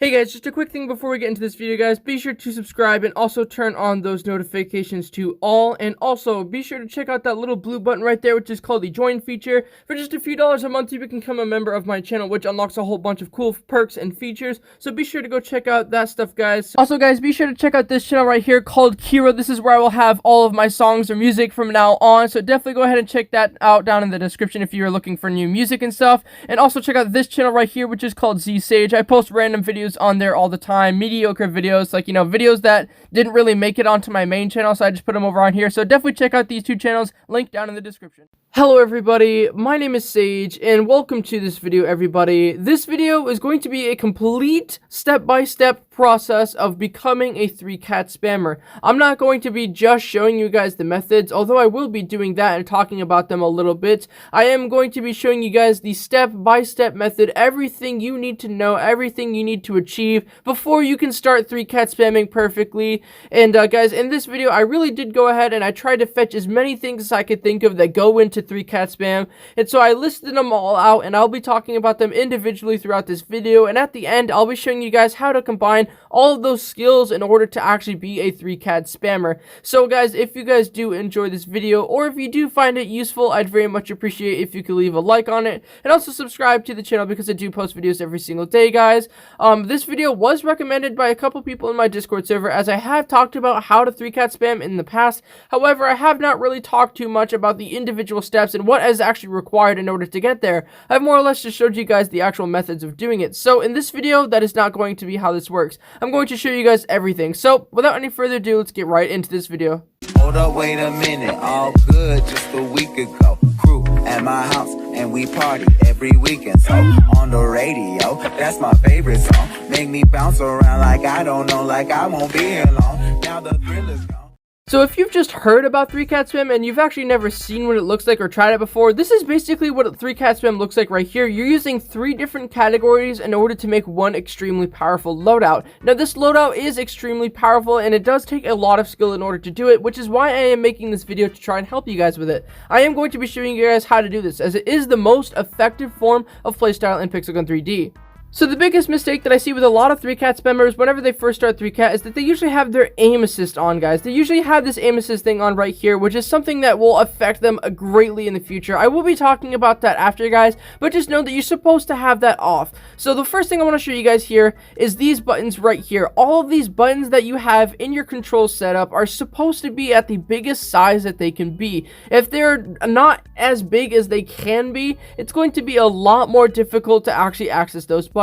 Hey guys, just a quick thing before we get into this video, guys. Be sure to subscribe and also turn on those notifications to all. And also, be sure to check out that little blue button right there, which is called the join feature. For just a few dollars a month, you can become a member of my channel, which unlocks a whole bunch of cool perks and features. So be sure to go check out that stuff, guys. Also, guys, be sure to check out this channel right here called Kira. This is where I will have all of my songs or music from now on. So definitely go ahead and check that out down in the description if you are looking for new music and stuff. And also check out this channel right here, which is called Z Sage. I post random videos on there all the time, mediocre videos, like, videos that didn't really make it onto my main channel, so I just put them over on here. So definitely check out these two channels, link down in the description. Hello everybody, my name is Sage, and welcome to this video, everybody. This video is going to be a complete step-by-step process of becoming a 3-cat spammer. I'm not going to be just showing you guys the methods, although I will be doing that and talking about them a little bit. I am going to be showing you guys the step-by-step method, everything you need to know, everything you need to achieve before you can start 3-cat spamming perfectly. And guys, in this video, I really did go ahead and I tried to fetch as many things as I could think of that go into 3-cat spam, and so I listed them all out, and I'll be talking about them individually throughout this video, and at the end, I'll be showing you guys how to combine all of those skills in order to actually be a 3-cat spammer. So guys, if you guys do enjoy this video, or if you do find it useful, I'd very much appreciate if you could leave a like on it, and also subscribe to the channel because I do post videos every single day, guys. This video was recommended by a couple people in my Discord server, as I have talked about how to 3-cat spam in the past. However, I have not really talked too much about the individual steps and what is actually required in order to get there. I've more or less just showed you guys the actual methods of doing it. So in this video, that is not going to be how this works. I'm going to show you guys everything. So without any further ado, let's get right into this video. Hold up, wait a minute, all good just a week ago. Crew at my house and we party every weekend. So on the radio, that's my favorite song. Make me bounce around like I don't know, like I won't be here long. Now the thrill is gone. So if you've just heard about 3-cat spam and you've actually never seen what it looks like or tried it before, this is basically what 3-cat spam looks like right here. You're using 3 different categories in order to make one extremely powerful loadout. Now this loadout is extremely powerful and it does take a lot of skill in order to do it, which is why I am making this video to try and help you guys with it. I am going to be showing you guys how to do this, as it is the most effective form of playstyle in Pixel Gun 3D. So the biggest mistake that I see with a lot of 3-cat spammers whenever they first start 3-cat is that they usually have their aim assist on, guys. They usually have this aim assist thing on right here, which is something that will affect them greatly in the future. I will be talking about that after, guys, but just know that you're supposed to have that off. So the first thing I want to show you guys here is these buttons right here. All of these buttons that you have in your control setup are supposed to be at the biggest size that they can be. If they're not as big as they can be, it's going to be a lot more difficult to actually access those buttons.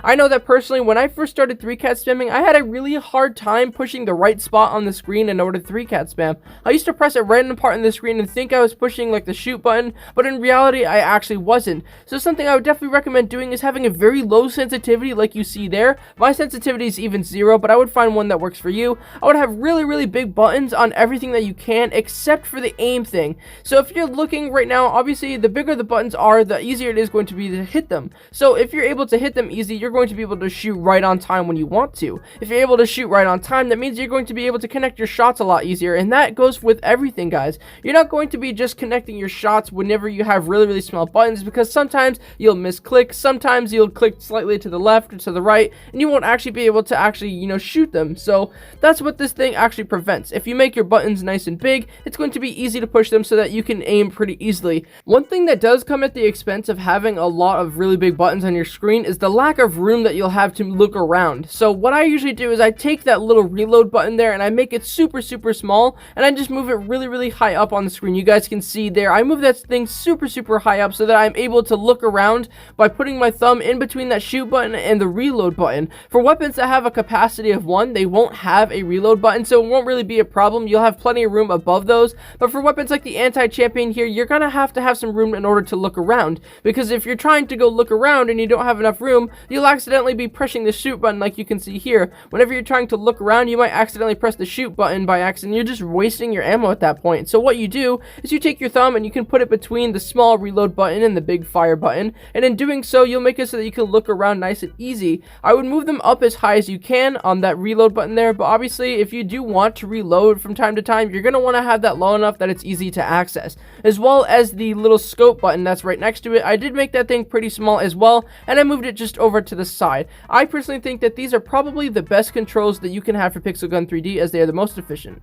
I know that personally, when I first started 3-cat spamming, I had a really hard time pushing the right spot on the screen in order to 3-cat spam. I used to press a random part in the screen and think I was pushing like the shoot button, but in reality, I actually wasn't. So something I would definitely recommend doing is having a very low sensitivity like you see there. My sensitivity is even 0, but I would find one that works for you. I would have really big buttons on everything that you can, except for the aim thing. So if you're looking right now, obviously the bigger the buttons are, the easier it is going to be to hit them. So if you're able to hit them easy, you're going to be able to shoot right on time when you want to. If you're able to shoot right on time, that means you're going to be able to connect your shots a lot easier, and that goes with everything, guys. You're not going to be just connecting your shots whenever you have really small buttons, because sometimes you'll misclick, sometimes you'll click slightly to the left or to the right, and you won't actually be able to actually, shoot them. So that's what this thing actually prevents. If you make your buttons nice and big, it's going to be easy to push them so that you can aim pretty easily. One thing that does come at the expense of having a lot of really big buttons on your screen is the lack of room that you'll have to look around. So what I usually do is I take that little reload button there and I make it super small, and I just move it really high up on the screen. You guys can see there, I move that thing super high up so that I'm able to look around by putting my thumb in between that shoot button and the reload button. For weapons that have a capacity of 1, they won't have a reload button, so it won't really be a problem. You'll have plenty of room above those. But for weapons like the anti-champion here, you're gonna have to have some room in order to look around, because if you're trying to go look around and you don't have enough room, you'll accidentally be pressing the shoot button like you can see here. Whenever you're trying to look around, you might accidentally press the shoot button by accident. You're just wasting your ammo at that point. So what you do is you take your thumb and you can put it between the small reload button and the big fire button, and in doing so, you'll make it so that you can look around nice and easy. I would move them up as high as you can on that reload button there, but obviously if you do want to reload from time to time, you're going to want to have that low enough that it's easy to access, as well as the little scope button that's right next to it. I did make that thing pretty small as well, and I moved it just just over to the side. I personally think that these are probably the best controls that you can have for Pixel Gun 3D, as they are the most efficient.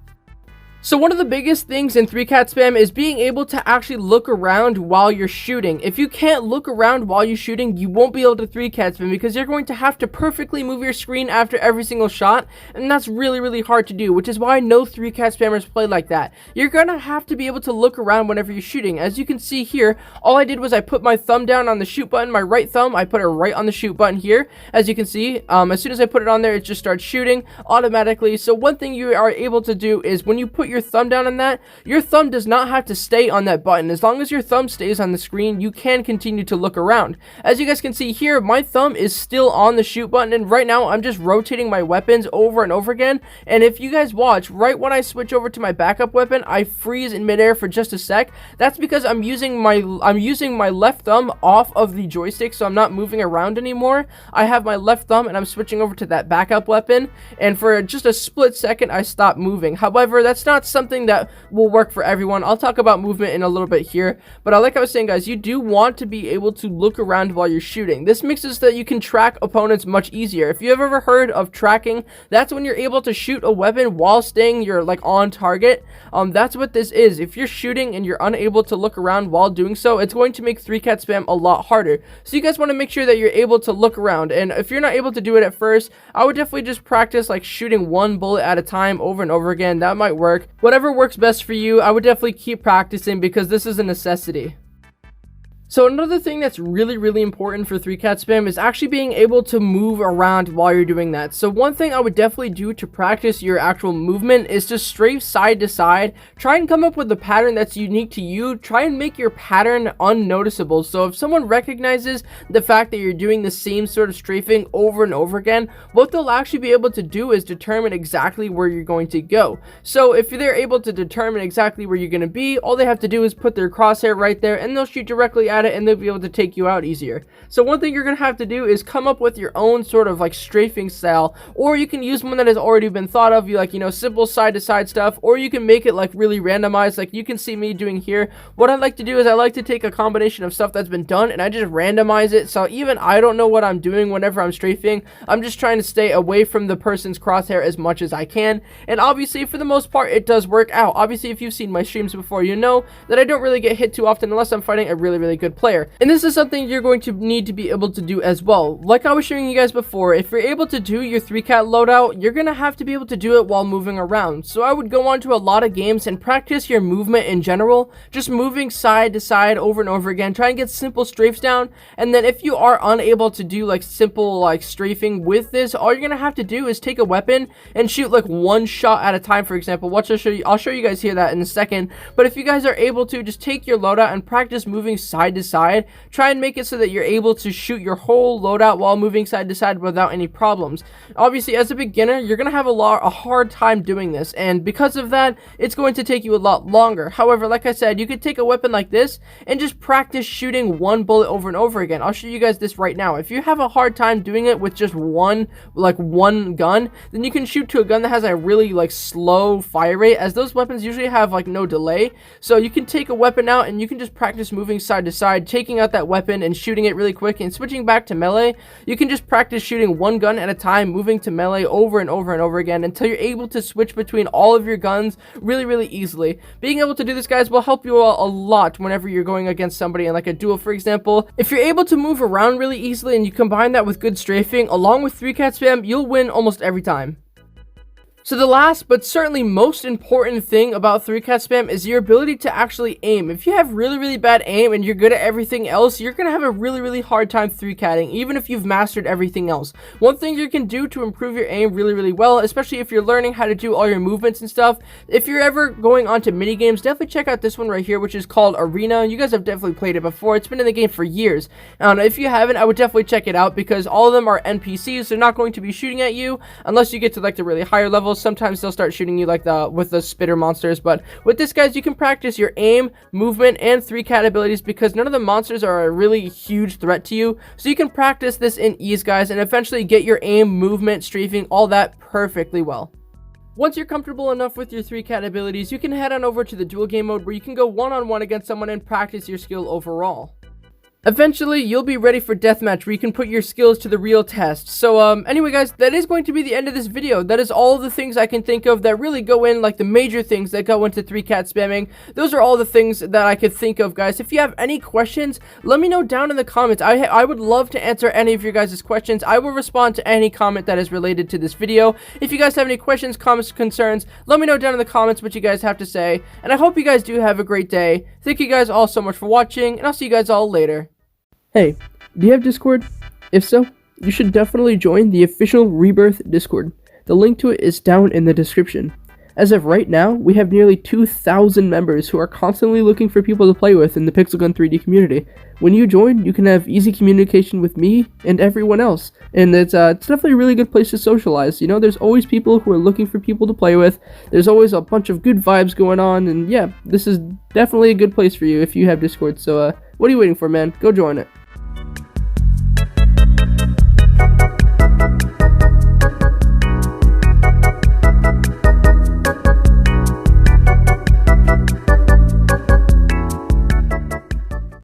So one of the biggest things in 3-cat spam is being able to actually look around while you're shooting. If you can't look around while you're shooting, you won't be able to 3-cat spam because you're going to have to perfectly move your screen after every single shot, and that's really hard to do, which is why no 3-cat spammers play like that. You're gonna have to be able to look around whenever you're shooting. As you can see here, all I did was I put my thumb down on the shoot button, my right thumb, I put it right on the shoot button here. As you can see, as soon as I put it on there, it just starts shooting automatically. So one thing you are able to do is when you put your thumb down on that, your thumb does not have to stay on that button. As long as your thumb stays on the screen, you can continue to look around. As you guys can see here, my thumb is still on the shoot button, and right now I'm just rotating my weapons over and over again. And if you guys watch, right when I switch over to my backup weapon, I freeze in midair for just a sec. That's because I'm using my left thumb off of the joystick, so I'm not moving around anymore. I have my left thumb and I'm switching over to that backup weapon, and for just a split second I stop moving. However, that's not something that will work for everyone. I'll talk about movement in a little bit here, but like I was saying, guys, you do want to be able to look around while you're shooting. This makes it so that you can track opponents much easier. If you have ever heard of tracking, that's when you're able to shoot a weapon while staying on target. That's what this is. If you're shooting and you're unable to look around while doing so, it's going to make 3-cat spam a lot harder. So you guys want to make sure that you're able to look around, and if you're not able to do it at first, I would definitely just practice like shooting one bullet at a time over and over again. That might work. Whatever works best for you, I would definitely keep practicing because this is a necessity. So another thing that's really important for 3-cat spam is actually being able to move around while you're doing that. So one thing I would definitely do to practice your actual movement is to strafe side to side. Try and come up with a pattern that's unique to you. Try and make your pattern unnoticeable. So if someone recognizes the fact that you're doing the same sort of strafing over and over again, what they'll actually be able to do is determine exactly where you're going to go. So if they're able to determine exactly where you're going to be, all they have to do is put their crosshair right there and they'll shoot directly at it, and they'll be able to take you out easier. So one thing you're gonna have to do is come up with your own sort of like strafing style, or you can use one that has already been thought of, simple side to side stuff, or you can make it like really randomized, like you can see me doing here. What I like to do is I like to take a combination of stuff that's been done and I just randomize it, so even I don't know what I'm doing whenever I'm strafing. I'm just trying to stay away from the person's crosshair as much as I can, and obviously for the most part it does work out. Obviously if you've seen my streams before, you know that I don't really get hit too often unless I'm fighting a really good player. And this is something you're going to need to be able to do as well. Like I was showing you guys before, if you're able to do your 3-cat loadout, you're gonna have to be able to do it while moving around. So I would go on to a lot of games and practice your movement in general, just moving side to side over and over again. Try and get simple strafes down, and then if you are unable to do like simple like strafing with this, all you're gonna have to do is take a weapon and shoot like one shot at a time. For example, watch, I'll show you guys here that in a second. But if you guys are able to just take your loadout and practice moving side to side, try and make it so that you're able to shoot your whole loadout while moving side to side without any problems. Obviously, as a beginner, you're gonna have a hard time doing this, and because of that, it's going to take you a lot longer. However, like I said, you could take a weapon like this and just practice shooting one bullet over and over again. I'll show you guys this right now. If you have a hard time doing it with just one gun, then you can shoot to a gun that has a really slow fire rate, as those weapons usually have no delay. So you can take a weapon out and you can just practice moving side to side, taking out that weapon and shooting it really quick and switching back to melee. You can just practice shooting one gun at a time, moving to melee over and over and over again until you're able to switch between all of your guns really easily. Being able to do this, guys, will help you a lot whenever you're going against somebody in like a duel, for example. If you're able to move around really easily and you combine that with good strafing along with 3-cat spam, you'll win almost every time. So the last but certainly most important thing about 3-cat spam is your ability to actually aim. If you have really bad aim and you're good at everything else, you're going to have a really hard time 3-catting, even if you've mastered everything else. One thing you can do to improve your aim really well, especially if you're learning how to do all your movements and stuff, if you're ever going on to minigames, definitely check out this one right here, which is called Arena. You guys have definitely played it before. It's been in the game for years. If you haven't, I would definitely check it out because all of them are NPCs. They're not going to be shooting at you unless you get to like the really higher levels. Sometimes they'll start shooting you with the spitter monsters, but with this, guys, you can practice your aim, movement, and 3-cat abilities because none of the monsters are a really huge threat to you. So you can practice this in ease, guys, and eventually get your aim, movement, strafing, all that perfectly well. Once you're comfortable enough with your 3-cat abilities, you can head on over to the dual game mode where you can go one-on-one against someone and practice your skill overall. Eventually, you'll be ready for deathmatch where you can put your skills to the real test. So, anyway guys, that is going to be the end of this video. That is all the things I can think of that really go in, like the major things that go into 3-cat spamming. Those are all the things that I could think of, guys. If you have any questions, let me know down in the comments. I would love to answer any of your guys' questions. I will respond to any comment that is related to this video. If you guys have any questions, comments, concerns, let me know down in the comments what you guys have to say. And I hope you guys do have a great day. Thank you guys all so much for watching, and I'll see you guys all later. Hey, do you have Discord? If so, you should definitely join the official Rebirth Discord. The link to it is down in the description. As of right now, we have nearly 2,000 members who are constantly looking for people to play with in the Pixel Gun 3D community. When you join, you can have easy communication with me and everyone else, and it's definitely a really good place to socialize. You know, there's always people who are looking for people to play with, there's always a bunch of good vibes going on, and yeah, this is definitely a good place for you if you have Discord, so what are you waiting for, man? Go join it.